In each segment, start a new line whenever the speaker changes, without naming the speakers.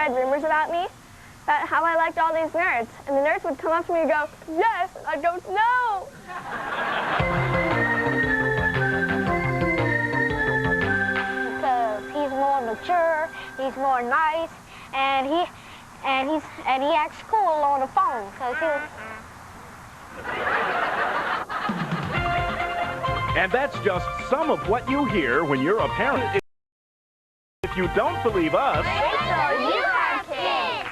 spread rumors about me, about how I liked all these nerds. And the nerds would come up to me and go, yes, and I'd go, no.
Because he's more mature, he's more nice, and he acts cool on the phone.
And that's just some of what you hear when you're a parent. If you don't believe us,
Wait till you have kids.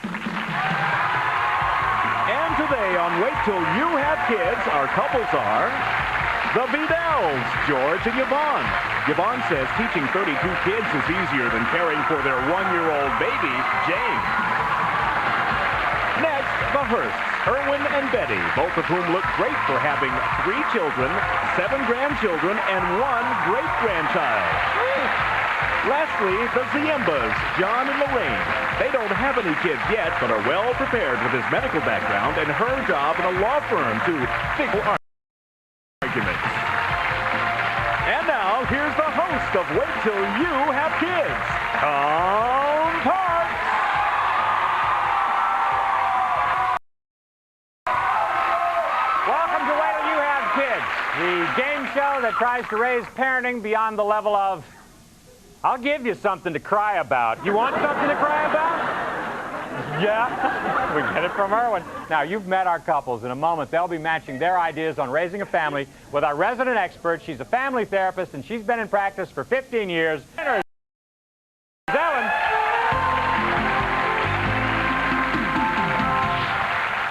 And today on Wait Till You Have Kids, our couples are the Vidells, George and Yvonne. Yvonne says teaching 32 kids is easier than caring for their 1-year-old baby, James. Next, the Hursts, Erwin and Betty, both of whom look great for having 3 children, 7 grandchildren, and 1 great-grandchild. Lastly, the Ziembas, John and Lorraine. They don't have any kids yet, but are well prepared with his medical background and her job in a law firm to fix arguments. And now, here's the host of Wait Till You Have Kids, Tom Parks.
Welcome to Wait Till You Have Kids, the game show that tries to raise parenting beyond the level of, I'll give you something to cry about. You want something to cry about? Yeah, we get it from Erwin. Now, you've met our couples. In a moment, they'll be matching their ideas on raising a family with our resident expert. She's a family therapist, and she's been in practice for 15 years. Ellen.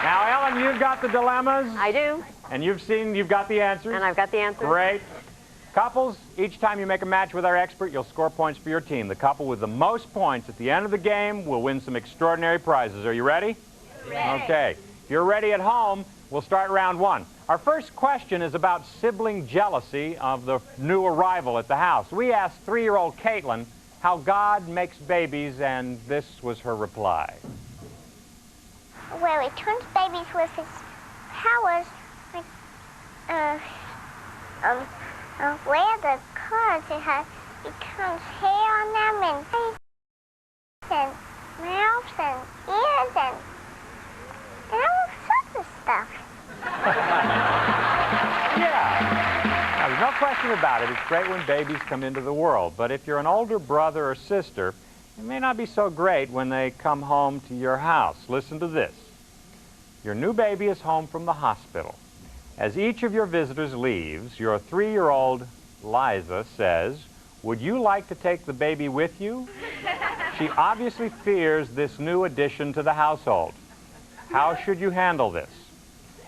Now, Ellen, you've got the dilemmas.
I do.
And you've got the answers.
And I've got the answers.
Great. Couples, each time you make a match with our expert, you'll score points for your team. The couple with the most points at the end of the game will win some extraordinary prizes. Are you ready?
Ready.
Okay. If you're ready at home, we'll start round 1. Our first question is about sibling jealousy of the new arrival at the house. We asked 3-year-old Caitlin how God makes babies, and this was her reply.
Well, he turns babies with his powers, like, where the cause it becomes hair on them and face and mouths and ears and all sorts of stuff.
Yeah. Now, there's no question about it. It's great when babies come into the world. But if you're an older brother or sister, it may not be so great when they come home to your house. Listen to this. Your new baby is home from the hospital. As each of your visitors leaves, your 3-year-old Liza says, "Would you like to take the baby with you?" She obviously fears this new addition to the household. How should you handle this?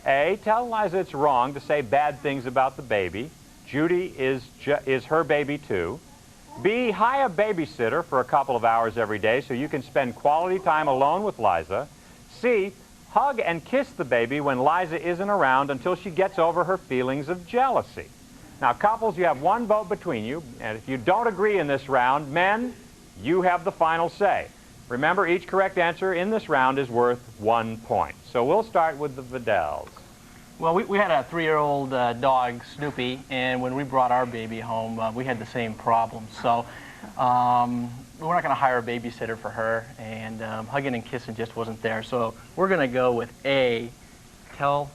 A, tell Liza it's wrong to say bad things about the baby. Judy is her baby too. B, hire a babysitter for a couple of hours every day so you can spend quality time alone with Liza. C, hug and kiss the baby when Liza isn't around until she gets over her feelings of jealousy. Now, couples, you have 1 vote between you, and if you don't agree in this round, men, you have the final say. Remember, each correct answer in this round is worth 1 point. So we'll start with the Vidells.
Well, we had a 3-year-old dog, Snoopy, and when we brought our baby home, we had the same problem. So we're not going to hire a babysitter for her, and hugging and kissing just wasn't there. So we're going to go with A, tell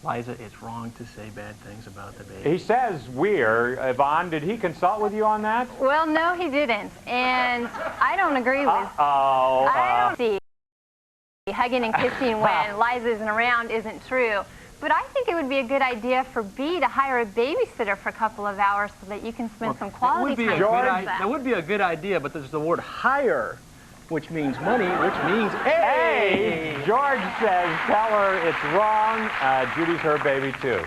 Liza it's wrong to say bad things about the baby.
He says we're. Yvonne, did he consult with you on that?
Well, no, he didn't. And I don't agree with
I
don't see hugging and kissing when Liza isn't around isn't true. But I think it would be a good idea for B to hire a babysitter for a couple of hours so that you can spend some quality time with them.
That would be a good idea, but there's the word hire, which means money, which means A.
George says, tell her it's wrong. Judy's her baby, too.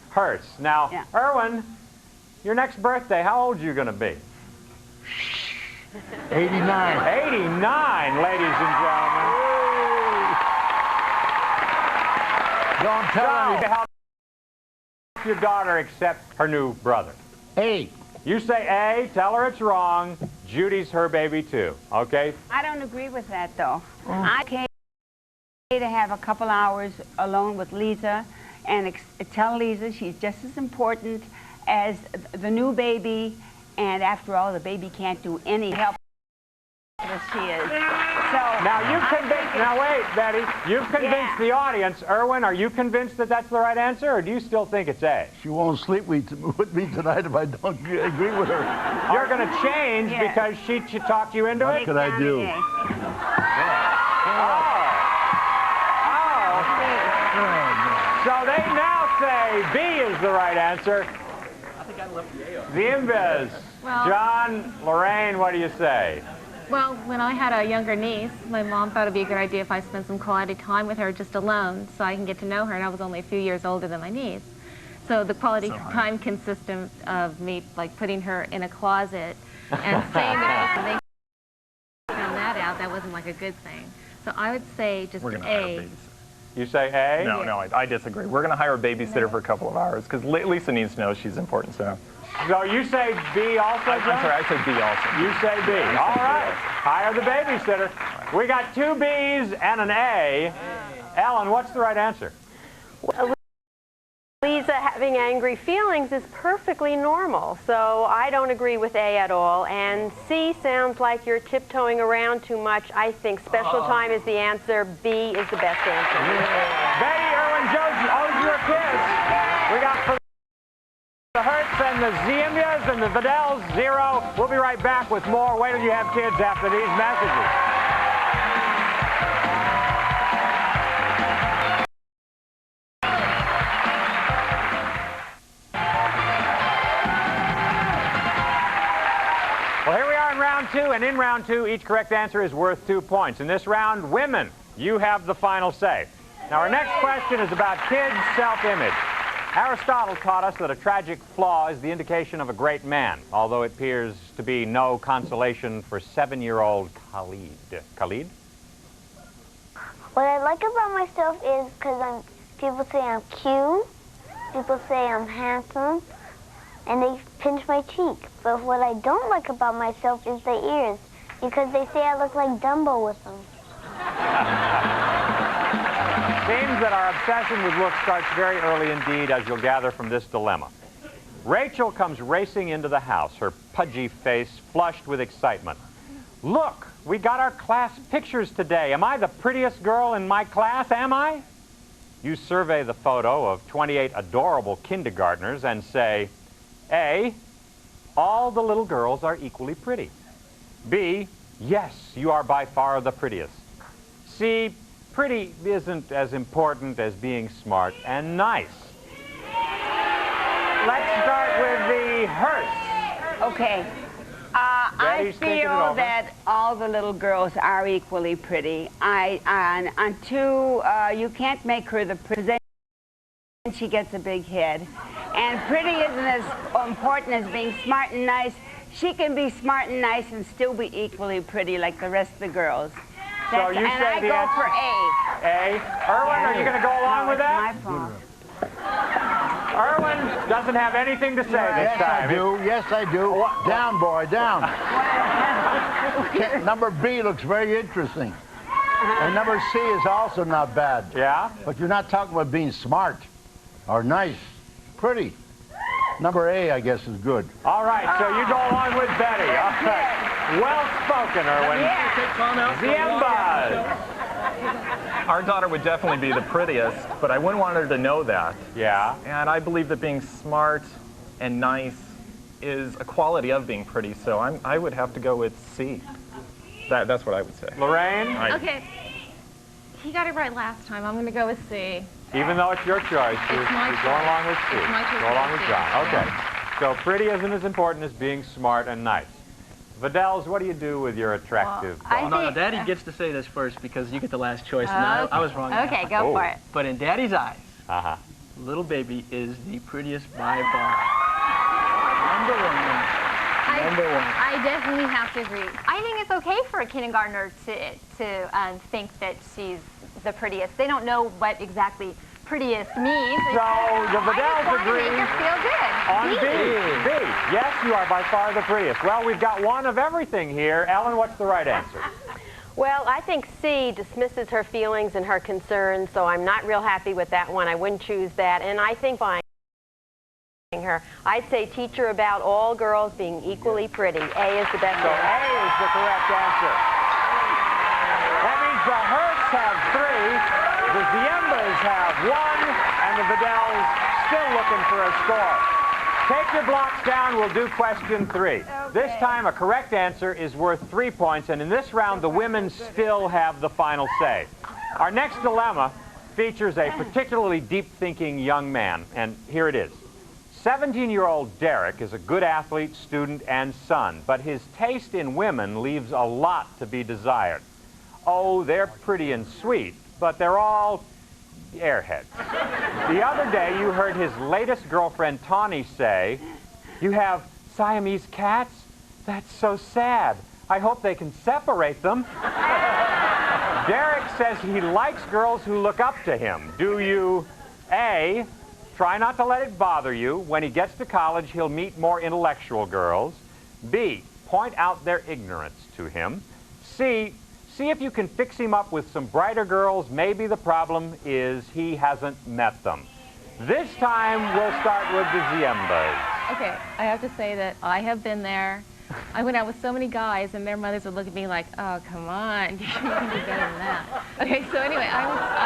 Hurts. Now,
Yeah.
Erwin, your next birthday, how old are you going to be?
89.
89, ladies and gentlemen.
Don't tell me.
Help your daughter accept her new brother.
A.
You say A, tell her it's wrong. Judy's her baby, too. Okay?
I don't agree with that, though. I okay to have a couple hours alone with Lisa and tell Lisa she's just as important as the new baby, and after all, the baby can't do any help as she is.
Now you've convinced. Now wait, Betty. You've convinced the audience. Erwin, are you convinced that that's the right answer, or do you still think it's A?
She won't sleep with me tonight if I don't agree with her.
You're going to change because she talked you into
What
it?
could I do?
So they now say B is the right answer.
I think I left the A on.
Zimbas.
Well-
John, Lorraine, what do you say?
Well, when I had a younger niece, my mom thought it'd be a good idea if I spent some quality time with her just alone so I can get to know her, and I was only a few years older than my niece. So the quality time consisted of me like putting her in a closet and saying that and they found that out. That wasn't like a good thing. So I would say just
We're going to hire a
A.
babysitter.
You say A?
No, no, I disagree. We're going to hire a babysitter for a couple of hours because Lisa needs to know she's important. So
So you say B also,
I'm
John?
sorry, I said B also.
You say B. All right. Hire the babysitter. We got 2 B's and an A. Ellen, what's the right answer?
Well, Lisa having angry feelings is perfectly normal, so I don't agree with A at all. And C sounds like you're tiptoeing around too much. I think special time is the answer. B is the best answer.
Betty, Erwin, Josie, all of your kids. We got for the Hertz and the Ziembias and the Vidals, 0. We'll be right back with more. Wait till you have kids after these messages. Well, here we are in round 2, and in round 2, each correct answer is worth 2 points. In this round, women, you have the final say. Now, our next question is about kids' self-image. Aristotle taught us that a tragic flaw is the indication of a great man, although it appears to be no consolation for 7-year-old Khalid. Khalid?
What I like about myself is because people say I'm cute, people say I'm handsome, and they pinch my cheek. But what I don't like about myself is the ears, because they say I look like Dumbo with them.
Seems that our obsession with looks starts very early indeed, as you'll gather from this dilemma. Rachel comes racing into the house, her pudgy face flushed with excitement. Look, we got our class pictures today. Am I the prettiest girl in my class, am I? You survey the photo of 28 adorable kindergartners and say, A, all the little girls are equally pretty. B, yes, you are by far the prettiest. C, pretty isn't as important as being smart and nice. Let's start with the Hearst.
Okay. I
Betty's thinking it
feel
over.
that all the little girls are equally pretty. And two, you can't make her the pretty. She gets a big head. And pretty isn't as important as being smart and nice. She can be smart and nice and still be equally pretty like the rest of the girls.
So you
and
say
I
the
go
answer-
for A.
A. Erwin, are you going to go along
No,
with
it's
that?
my fault.
Erwin doesn't have anything to say this
Yes, I
time.
do. Yes, I do. Down, boy, down. Number B looks very interesting. And number C is also not bad.
Yeah?
But you're not talking about being smart or nice, pretty. Number A, I guess, is good.
All right, so you go along with Betty. All right. Well spoken, Erwin. Ziemba.
Our daughter would definitely be the prettiest, but I wouldn't want her to know that.
Yeah.
And I believe that being smart and nice is a quality of being pretty, so I would have to go with C. That's what I would say.
Lorraine?
Okay. He got it right last time. I'm going to go with C.
Even though it's your choice, you're
my
going
choice.
along with C.
It's my choice
Go along with
with C.
John. Okay. So pretty isn't as important as being smart and nice. Vidals, what do you do with your attractive
I
Oh,
daughter?
no, Daddy gets to say this first because you get the last choice. And I was wrong.
Okay, go for it.
But in Daddy's eyes,
Uh-huh.
little baby is the prettiest by far. Number one.
I definitely have to agree. I think it's okay for a kindergartner to think that she's the prettiest. They don't know what exactly prettiest means.
So the
I just
Vidals
want to
agree
make her feel good.
on B. B. Yes, you are by far the prettiest. Well, we've got one of everything here. Ellen, what's the right answer?
Well, I think C dismisses her feelings and her concerns, so I'm not real happy with that one. I wouldn't choose that. And I think by her, I'd say teach her about all girls being equally pretty. A is the best
So
answer.
A is the correct answer. Sparks have 3, the Ziembas have 1, and the Vidells still looking for a score. Take your blocks down, we'll do question 3. Okay. This time a correct answer is worth 3 points, and in this round the women still have the final say. Our next dilemma features a particularly deep-thinking young man, and here it is. 17-year-old Derek is a good athlete, student, and son, but his taste in women leaves a lot to be desired. Oh, they're pretty and sweet, but they're all airheads. The other day, you heard his latest girlfriend, Tawny, say, "You have Siamese cats? That's so sad. I hope they can separate them." Derek says he likes girls who look up to him. Do you, A, try not to let it bother you? When he gets to college, he'll meet more intellectual girls. B, point out their ignorance to him. C, see if you can fix him up with some brighter girls. Maybe the problem is he hasn't met them. This time, we'll start with the Ziembas.
Okay, I have to say that I have been there. I went out with so many guys, and their mothers would look at me like, "Oh, come on, you can do better than that." Okay, so anyway, I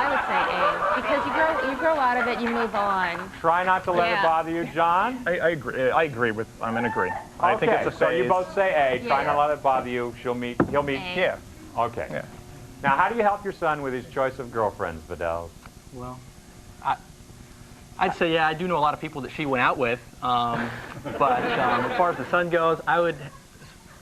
would say A, because you grow out of it, you move on.
Try not to let it bother you, John.
I agree. I'm in agree. I think it's a phase.
So you both say A. Try not to let it bother you. He'll meet. A.
Yeah.
Okay.
Yeah.
Now, how do you help your son with his choice of girlfriends, Vidells?
Well, I'd say, yeah, I do know a lot of people that she went out with. But as far as the son goes, I would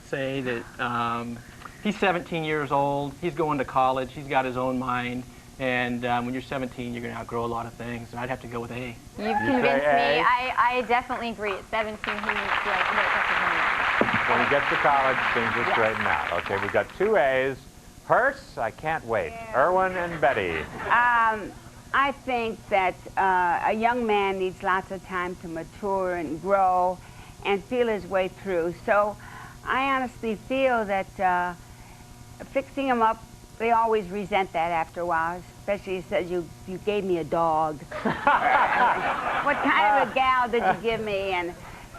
say that he's 17 years old. He's going to college. He's got his own mind. And when you're 17, you're going to outgrow a lot of things. And I'd have to go with A.
You've convinced me. I definitely agree. At 17, he needs to make up his own mind.
When he gets to college, things will straighten out. Okay, we've got 2 A's. Hurst, I can't wait. Erwin and Betty.
I think that a young man needs lots of time to mature and grow and feel his way through. So I honestly feel that fixing him up, they always resent that after a while, especially he says, you gave me a dog. What kind of a gal did you give me?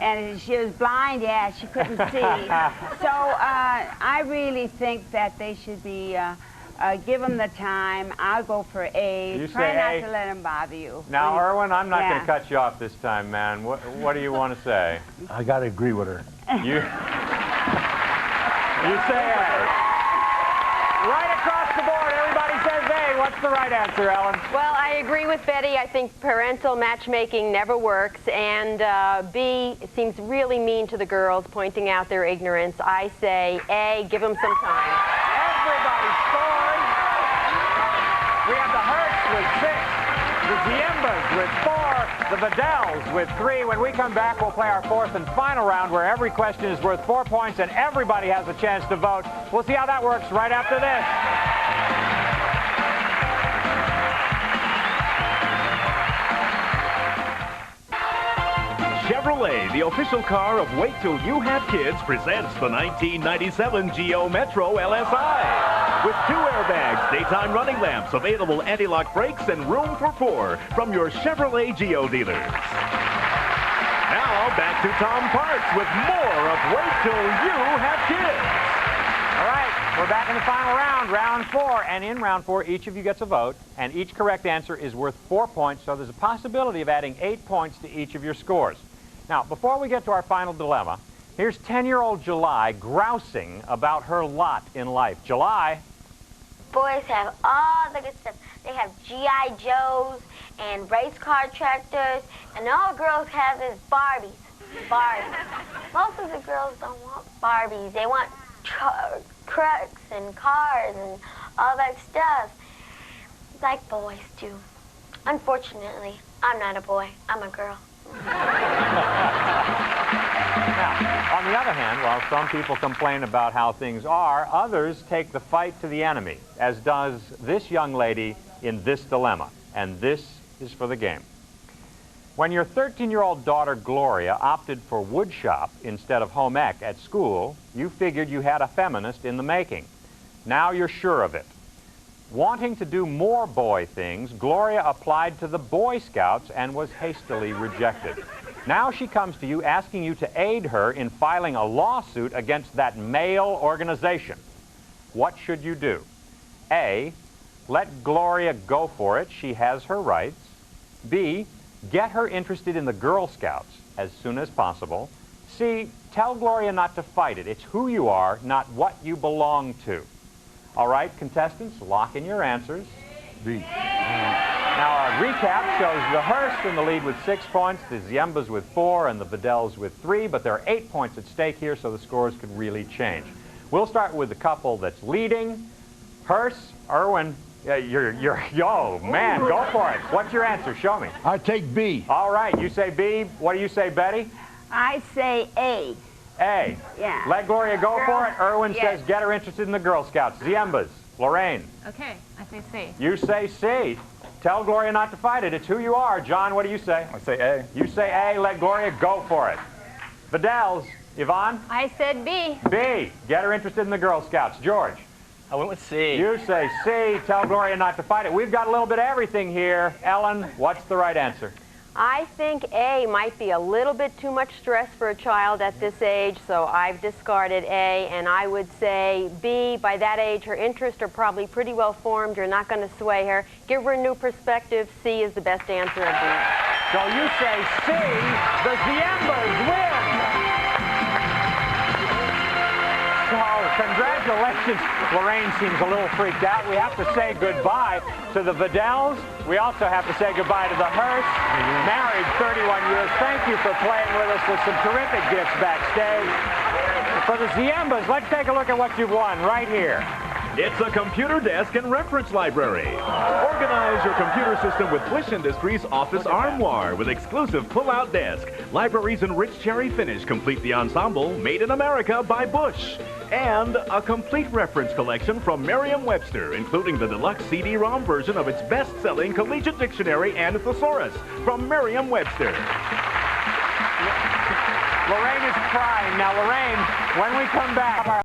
And she was blind, yeah, she couldn't see. So I really think that they should be, give them the time. I'll go for A.
You
Try
say
not
A.
to let him bother you.
Now, Erwin, I'm not going to cut you off this time, man. What do you want to say?
I got to agree with her.
You say A. Right across the board, everybody says A. What's the right answer, Ellen?
Well, I agree with Betty. I think parental matchmaking never works. And B, it seems really mean to the girls, pointing out their ignorance. I say A, give them some time.
Everybody scores. We have the Hurts with 6, the Ziembas with 4, the Vidells with 3. When we come back, we'll play our 4th and final round where every question is worth 4 points and everybody has a chance to vote. We'll see how that works right after this.
Chevrolet, the official car of Wait Till You Have Kids, presents the 1997 Geo Metro LSI. With 2 airbags, daytime running lamps, available anti-lock brakes, and room for 4 from your Chevrolet Geo dealers. Now, back to Tom Parks with more of Wait Till You Have Kids.
All right, we're back in the final round, round 4. And in round 4, each of you gets a vote, and each correct answer is worth 4 points, so there's a possibility of adding 8 points to each of your scores. Now, before we get to our final dilemma, here's 10-year-old July grousing about her lot in life. July?
Boys have all the good stuff. They have G.I. Joes and race car tractors, and all girls have is Barbies. Most of the girls don't want Barbies. They want trucks and cars and all that stuff, like boys do. Unfortunately, I'm not a boy. I'm a girl.
Now, on the other hand, while some people complain about how things are, others take the fight to the enemy, as does this young lady in this dilemma. And this is for the game. When your 13-year-old daughter, Gloria, opted for woodshop instead of home ec at school, you figured you had a feminist in the making. Now you're sure of it. Wanting to do more boy things, Gloria applied to the Boy Scouts and was hastily rejected. Now she comes to you asking you to aid her in filing a lawsuit against that male organization. What should you do? A, let Gloria go for it. She has her rights. B, get her interested in the Girl Scouts as soon as possible. C, tell Gloria not to fight it. It's who you are, not what you belong to. All right, contestants, lock in your answers.
B.
Now, our recap shows the Hearst in the lead with 6 points, the Ziembas with 4, and the Vidells with 3, but there are 8 points at stake here, so the scores could really change. We'll start with the couple that's leading. Hearst, Irwin, yo, man, go for it. What's your answer? Show me.
I take B.
All right, you say B. What do you say, Betty?
I say A.
A.
Yeah.
Let Gloria go for it. Irwin says get her interested in the Girl Scouts. Ziembas. Lorraine.
Okay, I say C.
You say C. Tell Gloria not to fight it. It's who you are. John, what do you say?
I say A.
You say A. Let Gloria go for it. Vidells. Yvonne?
I said B.
B. Get her interested in the Girl Scouts. George?
I went with C.
You say C. Tell Gloria not to fight it. We've got a little bit of everything here. Ellen, what's the right answer?
I think A might be a little bit too much stress for a child at this age, so I've discarded A, and I would say B. By that age, her interests are probably pretty well formed. You're not going to sway her. Give her a new perspective. C is the best answer of B.
So you say C. The Ziembas win. So congratulations. Lorraine seems a little freaked out. We have to say goodbye to the Vidells. We also have to say goodbye to the Hearst. Married 31 years. Thank you for playing with us with some terrific gifts backstage. For the Ziembas, let's take a look at what you've won right here.
It's a computer desk and reference library. Organize your computer system with Bush Industries Office Armoire with exclusive pull-out desk. Libraries in rich cherry finish complete the ensemble, made in America by Bush. And a complete reference collection from Merriam-Webster, including the deluxe CD-ROM version of its best-selling collegiate dictionary and thesaurus from Merriam-Webster.
Lorraine is crying. Now, Lorraine, when we come back, our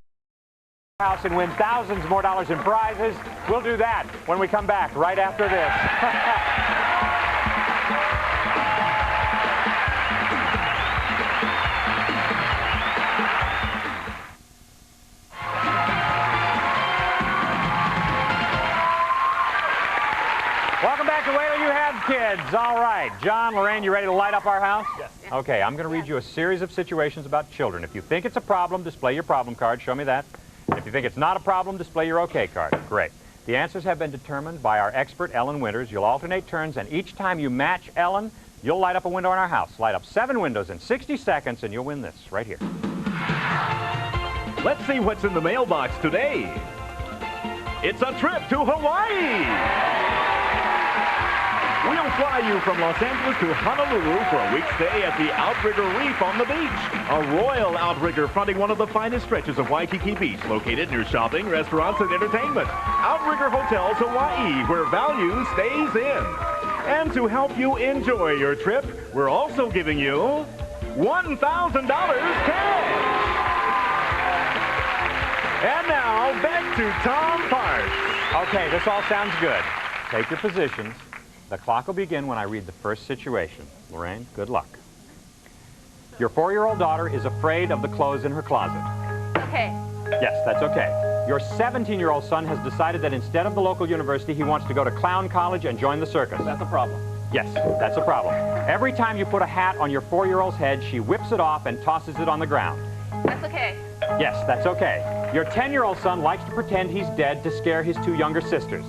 house and win thousands more dollars in prizes. We'll do that when we come back right after this. Welcome back to Wait Till You Have Kids. All right, John, Lorraine, you ready to light up our house? Yes. Okay, I'm going to read you a series of situations about children. If you think it's a problem, display your problem card. Show me that. If you think it's not a problem, display your OK card. Great. The answers have been determined by our expert, Ellen Winters. You'll alternate turns, and each time you match Ellen, you'll light up a window in our house. Light up 7 windows in 60 seconds, and you'll win this right here.
Let's see what's in the mailbox today. It's a trip to Hawaii. We'll fly you from Los Angeles to Honolulu for a week's stay at the Outrigger Reef on the beach. A royal outrigger fronting one of the finest stretches of Waikiki Beach, located near shopping, restaurants, and entertainment. Outrigger Hotels Hawaii, where value stays in. And to help you enjoy your trip, we're also giving you $1,000 cash. And now, back to Tom Parks.
Okay, this all sounds good. Take your positions. The clock will begin when I read the first situation. Lorraine, good luck. Your 4-year-old daughter is afraid of the clothes in her closet.
Okay.
Yes, that's okay. Your 17-year-old son has decided that instead of the local university, he wants to go to clown college and join the circus.
That's a problem.
Yes, that's a problem. Every time you put a hat on your 4-year-old's head, she whips it off and tosses it on the ground.
That's okay.
Yes, that's okay. Your 10-year-old son likes to pretend he's dead to scare his 2 younger sisters.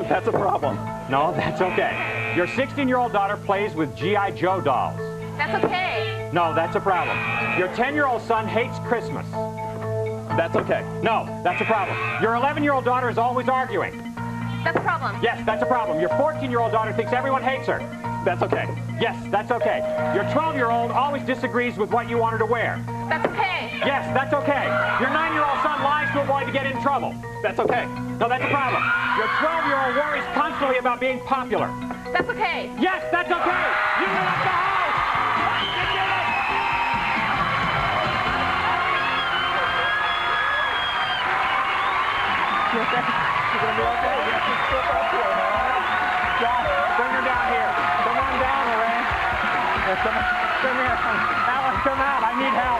That's a problem.
No, that's okay. Your 16-year-old daughter plays with G.I. Joe dolls.
That's okay.
No, that's a problem. Your 10-year-old son hates Christmas.
That's okay.
No, that's a problem. Your 11-year-old daughter is always arguing.
That's a problem.
Yes, that's a problem. Your 14-year-old daughter thinks everyone hates her.
That's okay.
Yes, that's okay. Your 12-year-old always disagrees with what you want her to wear.
That's okay.
Yes, that's okay. Your 9-year-old son lies to avoid to get in trouble.
That's okay.
No, that's a problem. Your 12-year-old worries constantly about being popular.
That's okay.
Yes, that's okay. You lit up the house. You did it.
You're going to be okay. You have to step up here, man.
John, bring her down here. Come on down, Lorraine. Come here. Alan, come out. I need help.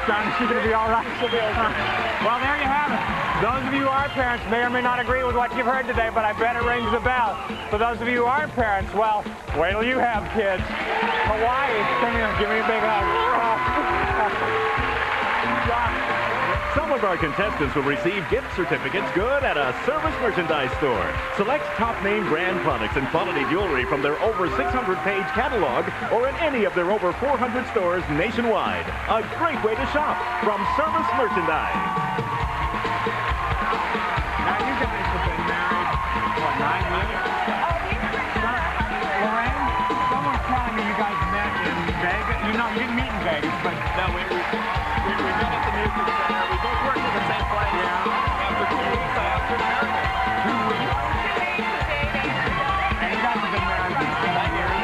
John, is she going to be all right?
She'll be okay.
Well, there you have it. Those of you who are parents may or may not agree with what you've heard today, but I bet it rings a bell. For those of you who aren't parents, well, wait till you have kids. Hawaii, come here, give me a big hug.
Some of our contestants will receive gift certificates good at a Service Merchandise store. Select top-name brand products and quality jewelry from their over 600-page catalog or in any of their over 400 stores nationwide. A great way to shop from Service Merchandise.
Now, you guys have been married, what, 9 years? Lorraine, someone's telling me you guys met in Vegas. You know, you didn't meet in Vegas, but...
No, we met at the music center. We both worked at the same place. Yeah. After 2 weeks, I asked her to marry me.
2 weeks? And you guys have been married for 9 years?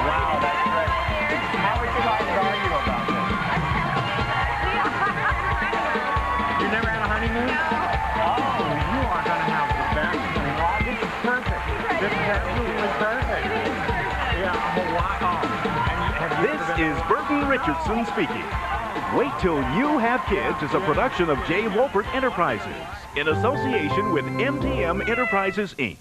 Wow, that's great. How would you guys argue about this? You never had a honeymoon? No. Oh, you are going to have the best. Oh, this is perfect. This is absolutely perfect. Yeah, Hawaii.
This is Burton Richardson speaking. Wait Till You Have Kids is a production of J. Wolpert Enterprises in association with MTM Enterprises, Inc.